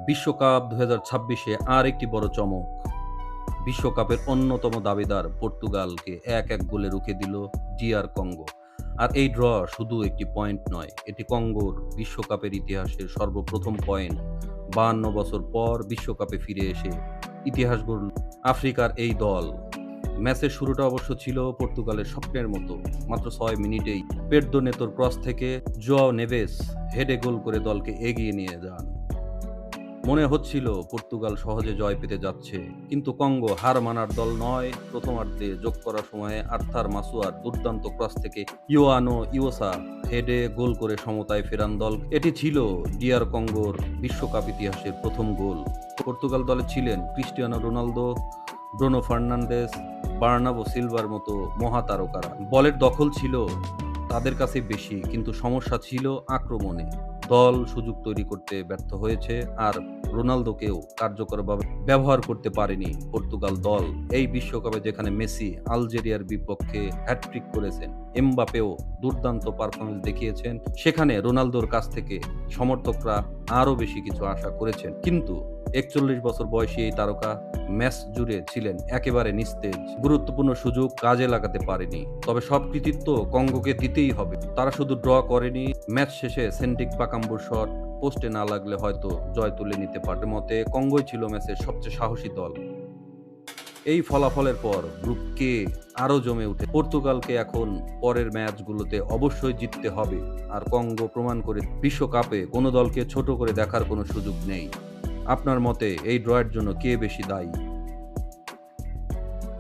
বিশ্বকাপ ২০২৬-এ আর একটি বড় চমক। বিশ্বকাপের অন্যতম দাবিদার পর্তুগালকে ১-১ গোলে রুখে দিল ডিআর কঙ্গো। আর এই ড্র শুধু একটি পয়েন্ট নয়, এটি কঙ্গোর বিশ্বকাপের ইতিহাসের সর্বপ্রথম পয়েন্ট। ৫২ বছর পর বিশ্বকাপে ফিরে এসে ইতিহাস গড়ল আফ্রিকার এই দল। ম্যাচের শুরুটা অবশ্য ছিল পর্তুগালের স্বপ্নের মতো। মাত্র ৬ মিনিটেই পেড্রো নেতোর ক্রস থেকে জোয়াও নেভেস হেডে গোল করে দলকে এগিয়ে নিয়ে যান। মনে হচ্ছিল পর্তুগাল সহজে জয় পেতে যাচ্ছে, কিন্তু কঙ্গো হার মানার দল নয়। প্রথমার্ধে যোগ করার সময়ে আর্থার মাসুয়ার দুর্দান্ত ক্রস থেকে ইওয়ানো ইওসা হেডে গোল করে সমতায় ফেরান দল। এটি ছিল ডিআর কঙ্গোর বিশ্বকাপ ইতিহাসের প্রথম গোল। পর্তুগাল দলে ছিলেন Cristiano Ronaldo, Bruno Fernandes, Bernardo সিলভার মতো মহাতারকারা। বলের দখল ছিল তাদের কাছে বেশি, কিন্তু সমস্যা ছিল আক্রমণে। দল সুযোগ তৈরি করতে ব্যর্থ হয়েছে, আর রোনালদোকেও কার্যকরভাবে ব্যবহার করতে পারেনি পর্তুগাল দল। এই বিশ্বকাপে যেখানে মেসি আলজেরিয়ার বিপক্ষে হ্যাটট্রিক করেছেন, এমবাপেও দুর্দান্ত পারফরমেন্স দেখিয়েছেন, সেখানে রোনালদোর কাছ থেকে সমর্থকরা আরও বেশি কিছু আশা করেছেন। কিন্তু ৪১ বছর বয়সী এই তারকা ম্যাচ জুড়ে ছিলেন একেবারে নিস্তেজ। গুরুত্বপূর্ণ সুযোগ কাজে লাগাতে পারেনি। তবে সব কৃতিত্ব কঙ্গোকে দিতেই হবে। তারা শুধু ড্র করেনি, ম্যাচ শেষে সেন্টিক বাকাম্বুর শট পোস্টে না লাগলে হয়তো জয় তুলে নিতে পারে। মতে কঙ্গোই ছিল ম্যাচের সবচেয়ে সাহসী দল। এই ফলাফলের পর গ্রুপ কে আরও জমে উঠে। পর্তুগালকে এখন পরের ম্যাচগুলোতে অবশ্যই জিততে হবে, আর কঙ্গো প্রমাণ করে বিশ্বকাপে কোনো দলকে ছোট করে দেখার কোনো সুযোগ নেই। আপনার মতে এই ড্রয়ের জন্য কে বেশি দায়ী?